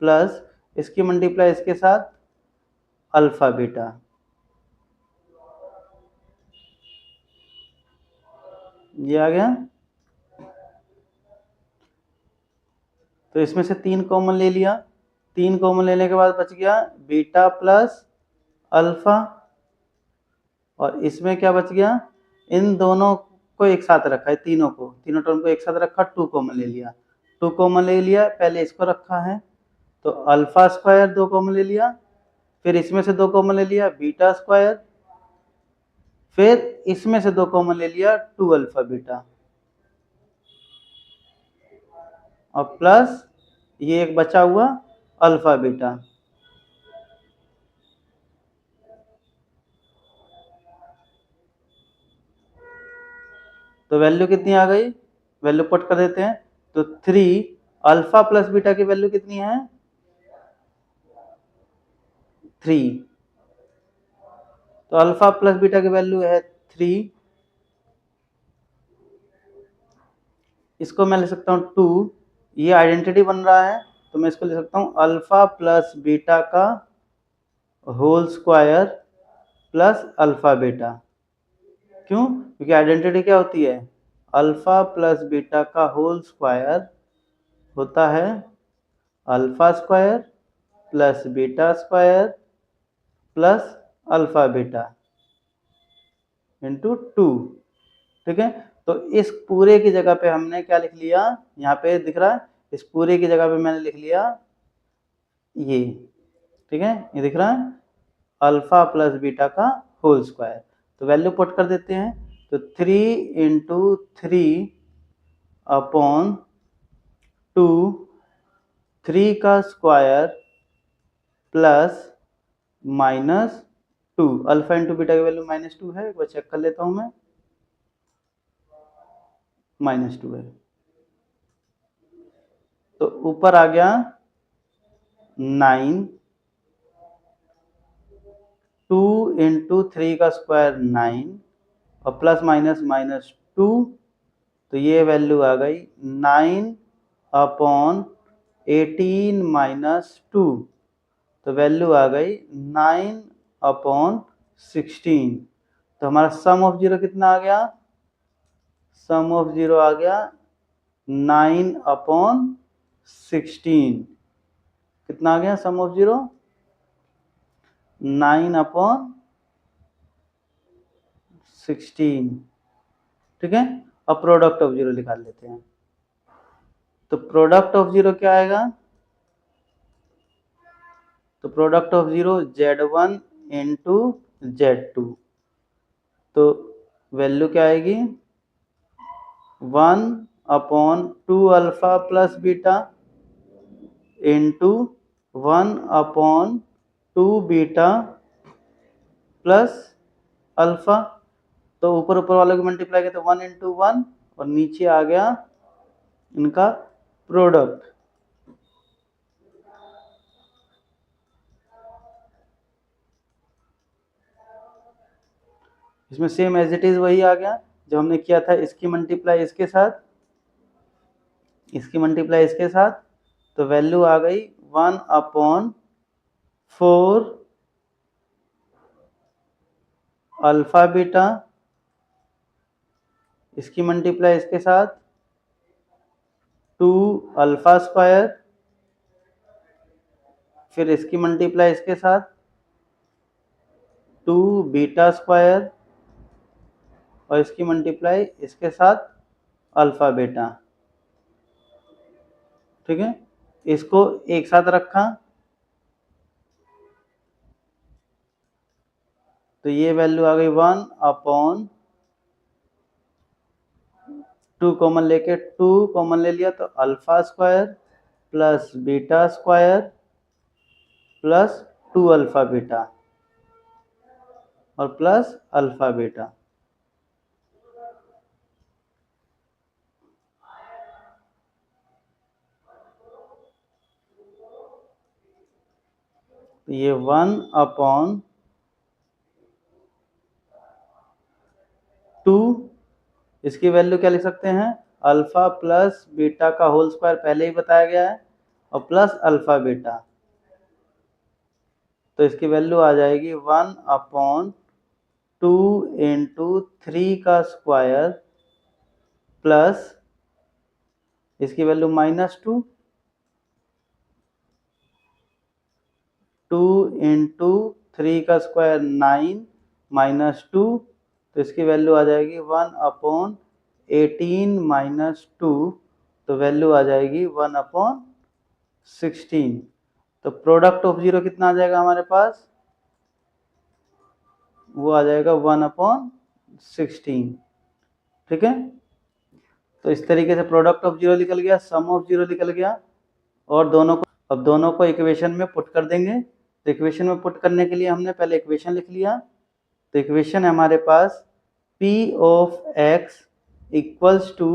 प्लस इसकी मल्टीप्लाई इसके साथ अल्फा बीटा। ये आ गया। तो इसमें से 3 कॉमन ले लिया, 3 कॉमन लेने के बाद बच गया बीटा प्लस अल्फा, और इसमें क्या बच गया, इन दोनों को एक साथ रखा है, तीनों टर्म को एक साथ रखा, 2 कॉमन ले लिया, 2 कॉमन ले लिया, पहले इसको रखा है तो अल्फा स्क्वायर 2 कॉमन ले लिया, फिर इसमें से 2 कॉमन ले लिया बीटा स्क्वायर, फिर इसमें से 2 कॉमन ले लिया 2 अल्फा बीटा, और प्लस ये एक बचा हुआ अल्फा बीटा। तो वैल्यू कितनी आ गई, वैल्यू पुट कर देते हैं, तो 3 अल्फा प्लस बीटा की वैल्यू कितनी है, 3, तो अल्फा प्लस बीटा की वैल्यू है 3, इसको मैं ले सकता हूँ 2, ये आइडेंटिटी बन रहा है तो मैं इसको ले सकता हूँ अल्फा प्लस बीटा का whole square plus alpha beta. क्यों, क्योंकि आइडेंटिटी क्या होती है, अल्फा प्लस बीटा का होल स्क्वायर होता है alpha square plus beta square plus alpha beta into 2। ठीक है, तो इस पूरे की जगह पे हमने क्या लिख लिया, यहाँ पे दिख रहा है, इस पूरे की जगह पे मैंने लिख लिया ये। ठीक है, ये दिख रहा है अल्फा प्लस बीटा का होल स्क्वायर। तो वैल्यू पुट कर देते हैं, तो 3 इंटू 3 अपॉन 2, 3 का square plus -2, alpha into beta की वैल्यू -2 है, एक बार चेक कर लेता हूं मैं, -2 है, तो ऊपर आ गया 9, 2 इंटू 3 का स्क्वायर 9 और प्लस माइनस -2, तो ये वैल्यू आ गई 9/18 -2, तो वैल्यू आ गई 9/16। तो हमारा सम ऑफ जीरो कितना आ गया, सम ऑफ जीरो आ गया 9/16। कितना आ गया सम ऑफ जीरो, 9/16। ठीक है, अब प्रोडक्ट ऑफ जीरो निकाल लेते हैं। तो प्रोडक्ट ऑफ जीरो क्या आएगा? तो product of zero Z1 into Z2, तो वैल्यू क्या आएगी? 1/2 alpha plus beta into 1/2 beta plus alpha. तो ऊपर ऊपर वालों को मल्टीप्लाई किया तो 1 इंटू 1, और नीचे आ गया इनका प्रोडक्ट। इसमें सेम एज इट इज वही आ गया जो हमने किया था, इसकी मल्टीप्लाई इसके साथ, इसकी मल्टीप्लाई इसके साथ, तो वैल्यू आ गई 1/4 अल्फा बीटा, इसकी मल्टीप्लाई इसके साथ 2 अल्फा स्क्वायर, फिर इसकी मल्टीप्लाई इसके साथ 2 बीटा स्क्वायर, और इसकी मल्टीप्लाई इसके साथ अल्फा बीटा। ठीक है, इसको एक साथ रखा तो ये वैल्यू आ गई 1/2 कॉमन लेके 2 कॉमन ले लिया तो alpha square plus beta square plus 2 alpha beta और प्लस अल्फा बीटा। तो ये 1/2, इसकी वैल्यू क्या लिख सकते हैं? अल्फा प्लस बीटा का होल स्क्वायर पहले ही बताया गया है, और प्लस अल्फा बीटा, तो इसकी वैल्यू आ जाएगी 1/2 इंटू 3 का स्क्वायर प्लस इसकी वैल्यू -2, 2 इंटू 3 का स्क्वायर 9 -2, तो इसकी वैल्यू आ जाएगी 1/18 -2, तो वैल्यू आ जाएगी 1/16। तो प्रोडक्ट ऑफ जीरो कितना आ जाएगा हमारे पास? वो आ जाएगा 1/16। ठीक है, तो इस तरीके से प्रोडक्ट ऑफ जीरो निकल गया, सम ऑफ जीरो निकल गया, और दोनों को अब दोनों को इक्वेशन में पुट कर देंगे। तो इक्वेशन में पुट करने के लिए हमने पहले इक्वेशन लिख लिया। तो इक्वेशन है हमारे पास P of x equals to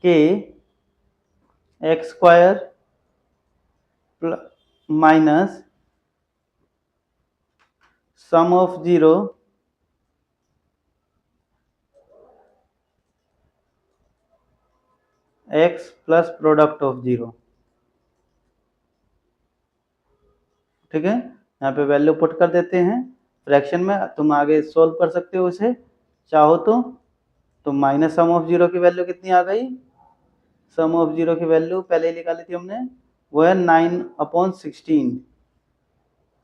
k x square minus sum of zero x plus product of zero. ठीक है, यहाँ पे वैल्यू पुट कर देते हैं फ्रैक्शन में। तुम आगे सोल्व कर सकते हो इसे चाहो तो माइनस सम ऑफ जीरो की वैल्यू कितनी आ गई? सम ऑफ जीरो की वैल्यू पहले ही निकाली थी हमने, वो है 9/16।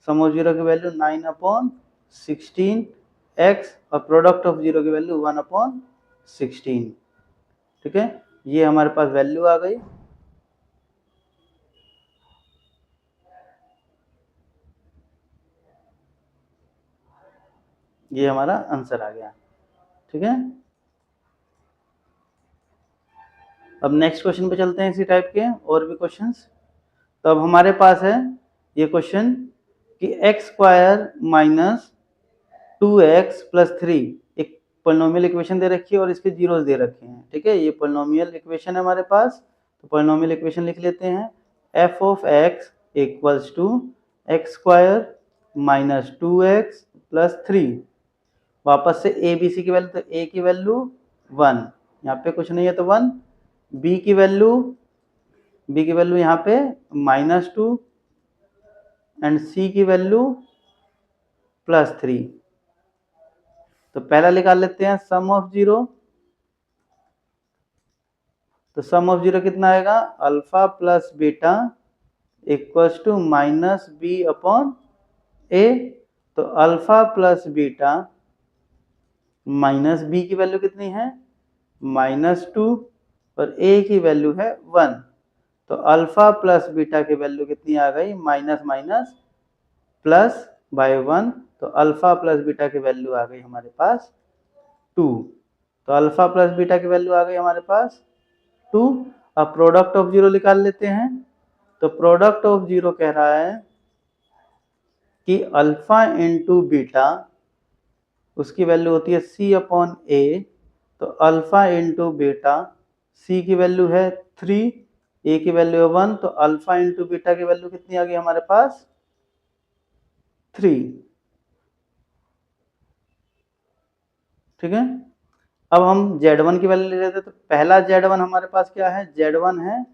सम ऑफ जीरो की वैल्यू 9/16 x, और प्रोडक्ट ऑफ जीरो की वैल्यू 1/16। ठीक है, ये हमारे पास वैल्यू आ गई। ये हमारा आंसर आ गया। ठीक है, अब नेक्स्ट क्वेश्चन पे चलते हैं, इसी टाइप के और भी क्वेश्चंस। तो अब हमारे पास है ये क्वेश्चन कि x square minus 2x plus 3 एक पोलिनोमियल इक्वेशन दे रखी है और इसके जीरोस दे रखे हैं। ठीक है, ये पोलिनोमियल इक्वेशन है हमारे पास। तो पोलिनोमियल इक्वेशन लिख लेते हैं, f of x equals to x square minus 2x plus 3। वापस से ए बी सी की वैल्यू, तो a की वैल्यू 1, यहाँ पे कुछ नहीं है तो 1, b की वैल्यू यहाँ पे -2 एंड c की वैल्यू +3। तो पहला निकाल लेते हैं सम ऑफ जीरो। तो सम ऑफ जीरो कितना आएगा? Alpha plus beta equals to -b/a। तो alpha plus beta minus b की वैल्यू कितनी है? -2 और ए की वैल्यू है 1। तो अल्फा प्लस बीटा की वैल्यू कितनी आ गई, माइनस माइनस प्लस बाय 1। तो अल्फा प्लस बीटा की वैल्यू आ गई हमारे पास 2। तो अल्फा प्लस बीटा की वैल्यू आ गई हमारे पास 2। अब प्रोडक्ट ऑफ जीरो निकाल लेते हैं। तो प्रोडक्ट ऑफ जीरो कह रहा है कि अल्फा इंटू बीटा, उसकी वैल्यू होती है सी अपॉन ए। तो अल्फा इंटू बीटा, सी की वैल्यू है 3, ए की वैल्यू है 1। तो अल्फा इंटू बीटा की वैल्यू कितनी आ गई हमारे पास, 3। ठीक है। अब हम Z1 की वैल्यू ले लेते हैं। तो पहला Z1 हमारे पास क्या है, Z1 है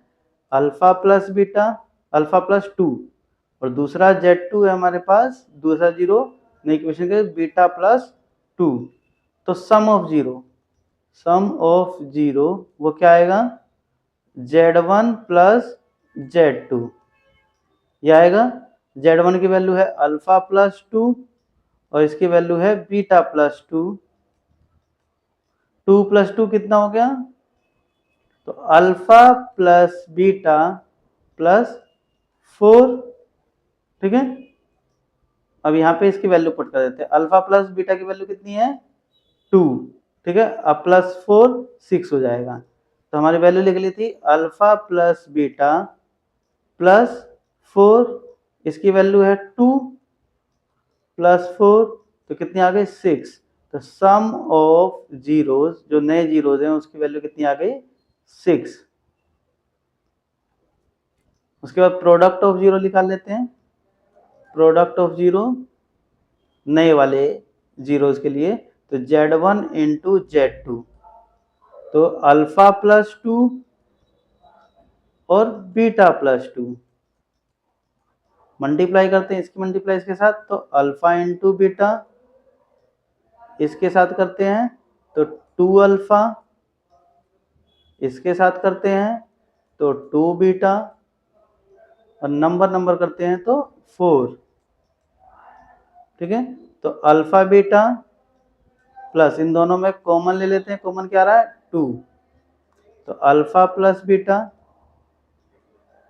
alpha plus beta, alpha plus 2। और दूसरा Z2 है हमारे पास, दूसरा जीरो नई इक्वेशन के बीटा प्लस 2। तो सम ऑफ जीरो वो क्या आएगा, Z1 प्लस Z2 ये आएगा। Z1 की वैल्यू है अल्फा प्लस 2 और इसकी वैल्यू है बीटा प्लस 2। 2 प्लस 2 कितना हो गया, तो अल्फा प्लस बीटा प्लस 4। ठीक है। अब यहाँ पे इसकी वैल्यू पुट कर देते हैं। अल्फा प्लस बीटा की वैल्यू कितनी है, 2। ठीक है। अब प्लस 4 6 हो जाएगा। तो हमारी वैल्यू लिख ली थी अल्फा प्लस बीटा प्लस 4, इसकी वैल्यू है 2 प्लस 4, तो कितनी आ गई 6। तो सम ऑफ जीरोज, जो नए जीरोज हैं उसकी वैल्यू कितनी आ गई, 6। उसके बाद प्रोडक्ट ऑफ जीरो निकाल लेते हैं। प्रोडक्ट ऑफ जीरो नए वाले जीरोज के लिए, तो Z1 इंटू Z2, तो अल्फा प्लस 2 और बीटा प्लस 2 मल्टीप्लाई करते हैं इसकी मल्टीप्लाई इसके साथ। तो अल्फा इंटू बीटा इसके साथ करते हैं तो 2 अल्फा, इसके साथ करते हैं तो 2 बीटा, और नंबर करते हैं तो 4। ठीक है। तो अल्फा बीटा प्लस, इन दोनों में कॉमन ले लेते हैं, कॉमन क्या आ रहा है 2। तो अल्फा प्लस बीटा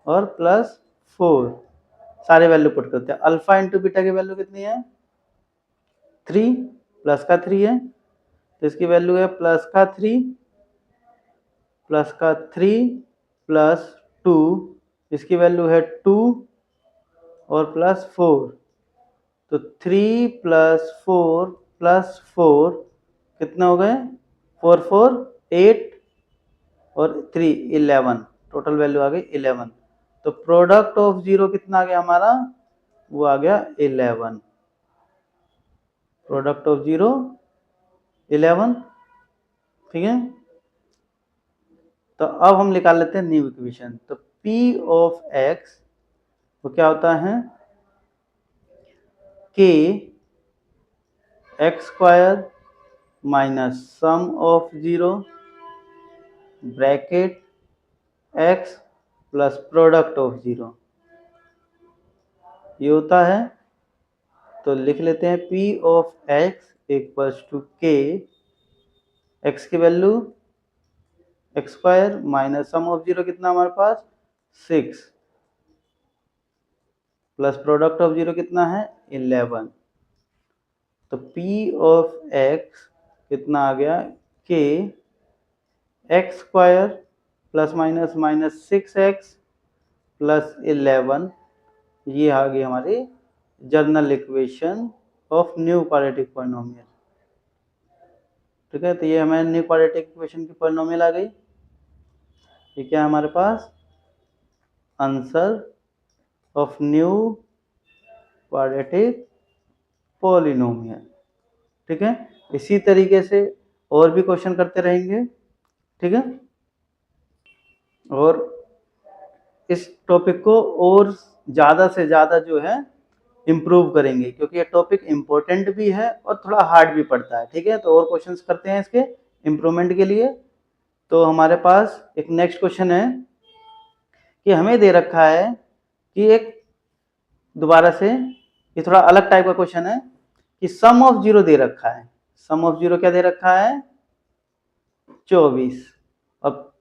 और प्लस 4 सारे वैल्यू पुट करते हैं। अल्फा इंटू बीटा की वैल्यू कितनी है, 3, प्लस का 3 है तो इसकी वैल्यू है प्लस का 3 प्लस 2, इसकी वैल्यू है 2 और प्लस 4। तो 3 प्लस 4 प्लस 4 कितने हो गए, 4 4 8 और 3 11, टोटल वैल्यू आ गई 11। तो प्रोडक्ट ऑफ जीरो कितना आ गया हमारा, वो आ गया 11। Product of zero 11। ठीक है। तो अब हम निकाल लेते हैं न्यू इक्वेशन। तो P ऑफ x वो क्या होता है, k x square minus sum of zero bracket x plus product of zero, ये होता है। तो लिख लेते हैं P of x equals to k, x की value x square minus sum of zero कितना हमारे पास 6 प्लस प्रोडक्ट ऑफ जीरो कितना है 11। तो P ऑफ x कितना आ गया, k x square plus minus minus 6x plus 11, ये आ गई हमारी general equation of new quadratic polynomial. ठीक है। तो ये हमारे न्यू क्वाड्रेटिक इक्वेशन की पॉलिनोमियल आ गई। ये क्या है हमारे पास, answer of new quadratic polynomial. ठीक है। इसी तरीके से और भी क्वेश्चन करते रहेंगे। ठीक है। और इस टॉपिक को और ज़्यादा से ज़्यादा जो है इम्प्रूव करेंगे, क्योंकि ये टॉपिक इम्पोर्टेंट भी है और थोड़ा हार्ड भी पड़ता है। ठीक है। तो और क्वेश्चंस करते हैं इसके इम्प्रूवमेंट के लिए। तो हमारे पास एक नेक्स्ट क्वेश्चन है कि हमें दे रखा है कि एक, दोबारा से ये थोड़ा अलग टाइप का क्वेश्चन है कि सम ऑफ जीरो दे रखा है। सम ऑफ जीरो क्या दे रखा है, 24। अब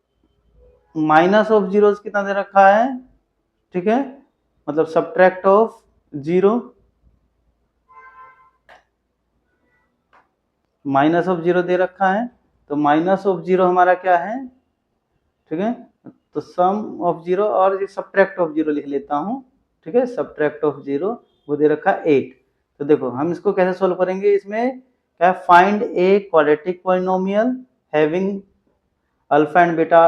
माइनस ऑफ जीरोस कितना दे रखा है, ठीक है, मतलब subtract of zero, minus of zero दे रखा है, तो माइनस ऑफ जीरो हमारा क्या है, ठीक है, तो सम ऑफ जीरो और ये सब्ट्रैक्ट ऑफ जीरो लिख लेता हूँ, ठीक है, सब्ट्रैक्ट ऑफ जीरो वो दे रखा है 8। तो देखो हम इसको कैसे सोल्व करेंगे, इसमें क्या, find a quadratic polynomial having alpha and beta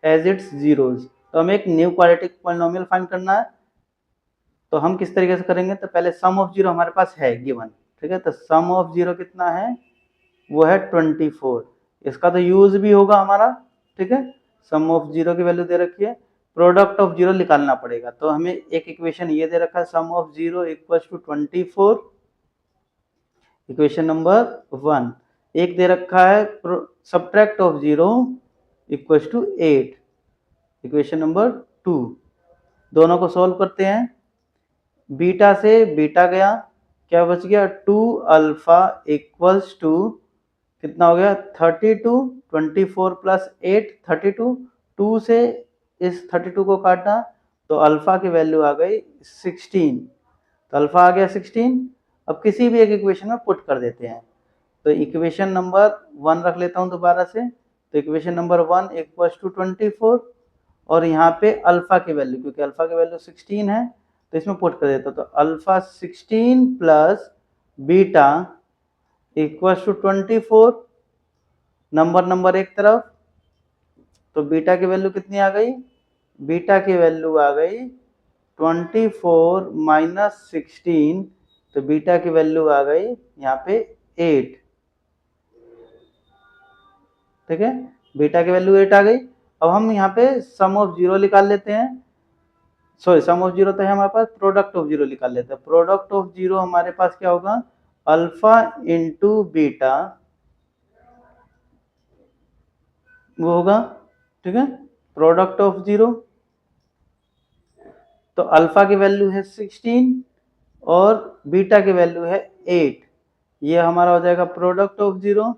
as its zeros. तो हमें एक न्यू क्वाड्रेटिक पॉलिनोमियल फाइंड करना है। तो हम किस तरीके से करेंगे, तो पहले सम ऑफ जीरो हमारे पास है गिवन, ठीक है, तो सम ऑफ जीरो कितना है, वो है 24। इसका तो यूज भी होगा हमारा, ठीक है, सम ऑफ जीरो की वैल्यू दे रखी है, प्रोडक्ट ऑफ जीरो निकालना पड़ेगा। तो हमें एक इक्वेशन ये दे रखा है, sum of zero equal to 24, equation number 1। एक दे रखा है subtract of zero equal to 8, equation number 2। दोनों को सॉल्व करते हैं, बीटा से बीटा गया, क्या बच गया, 2 अल्फा इक्वल्स टू कितना हो गया 32, 24 प्लस 8 32, 2 से इस 32 को काटा तो अल्फा की वैल्यू आ गई 16, तो अल्फा आ गया 16। अब किसी भी एक इक्वेशन में पुट कर देते हैं, तो इक्वेशन नंबर 1 रख लेता हूं दोबारा से, तो इक्वेशन नंबर 1 इक्वल टू 24 और यहाँ पे अल्फा की वैल्यू, क्योंकि अल्फा की वैल्यू 16 है तो इसमें पुट कर देता हूं, तो alpha 16 plus beta equal to 24, number एक तरफ, तो बीटा की वैल्यू कितनी आ गई, बीटा की वैल्यू आ गई 24 माइनस 16, तो बीटा की वैल्यू आ गई यहाँ पे 8, ठीक है, बीटा की वैल्यू 8 आ गई। अब हम यहाँ पे सम ऑफ जीरो निकाल लेते हैं, सॉरी सम ऑफ जीरो तो है हमारे पास, प्रोडक्ट ऑफ जीरो निकाल लेते हैं। प्रोडक्ट ऑफ जीरो हमारे पास क्या होगा, अल्फा इंटू बीटा वो होगा, ठीक है, प्रोडक्ट ऑफ जीरो, तो अल्फा की वैल्यू है 16 और बीटा की वैल्यू है 8, ये हमारा हो जाएगा प्रोडक्ट ऑफ जीरो।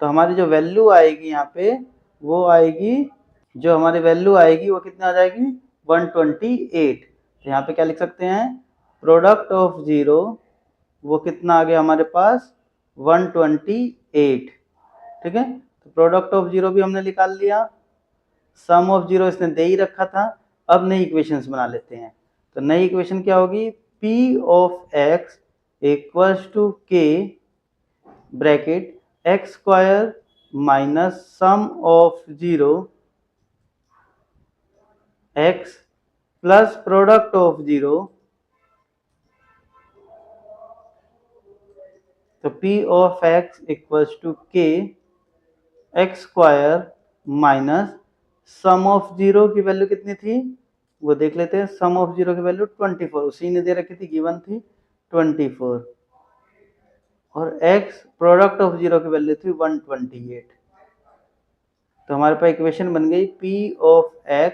तो हमारी जो वैल्यू आएगी यहाँ पे वो आएगी, जो हमारी वैल्यू आएगी वो कितना आ जाएगी 128। तो यहाँ पे क्या लिख सकते हैं, प्रोडक्ट ऑफ जीरो वो कितना आ गया हमारे पास 128, ठीक है, तो प्रोडक्ट ऑफ जीरो भी हमने निकाल लिया, सम ऑफ जीरो इसने दे ही रखा था। अब नई इक्वेशंस बना लेते हैं, तो नई इक्वेशन क्या होगी, p of x equals to k bracket x square minus sum of zero x plus product of zero, तो p of x equals to k x square minus sum of zero की वैल्यू कितनी थी वो देख लेते हैं, सम ऑफ जीरो की वैल्यू 24 उसी ने दे रखी थी, गिवन थी 24, और x प्रोडक्ट ऑफ जीरो की वैल्यू थी 128। तो हमारे पास इक्वेशन बन गई p of x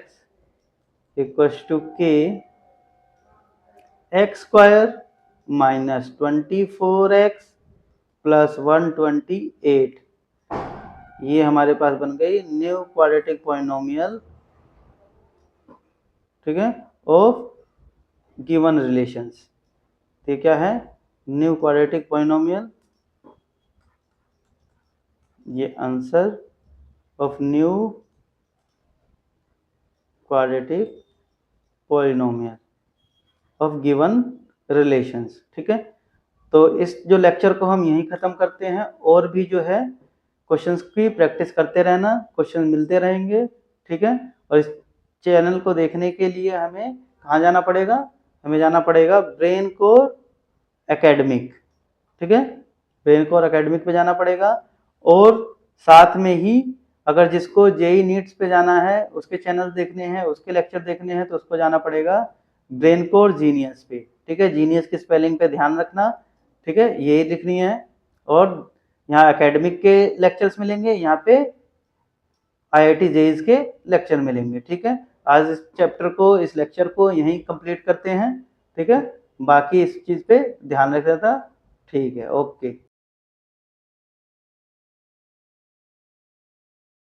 equals to k x square minus 24x plus 128, ये हमारे पास बन गई न्यू क्वाड्रेटिक पॉलिनोमियल, ठीक है, ऑफ गिवन रिलेशंस। ये क्या है, न्यू क्वाड्रेटिक पॉलिनोमियल, ये answer of new quadratic polynomial of given relations, ठीक है। तो इस जो लेक्चर को हम यहीं ख़त्म करते हैं, और भी जो है क्वेश्चंस की प्रैक्टिस करते रहना, क्वेश्चन मिलते रहेंगे, ठीक है। और इस चैनल को देखने के लिए हमें कहाँ जाना पड़ेगा, हमें जाना पड़ेगा ब्रेन कोर एकेडमिक, ठीक है, ब्रेन कोर एकेडमिक पे जाना पड़ेगा। और साथ में ही अगर जिसको जेई नीट्स पे जाना है, उसके चैनल देखने हैं, उसके लेक्चर देखने हैं, तो उसको जाना पड़ेगा ब्रेन कोर जीनियस पे, ठीक है। जीनियस की स्पेलिंग पे ध्यान रखना, ठीक है, यही लिखनी है। और यहाँ एकेडमिक के लेक्चर्स मिलेंगे, यहाँ पे आईआईटी जेईई के लेक्चर मिलेंगे, ठीक है। आज इस चैप्टर को, इस लेक्चर को यहीं कंप्लीट करते हैं, ठीक है। बाकी इस चीज़ पे ध्यान रखना था, ठीक है, ओके।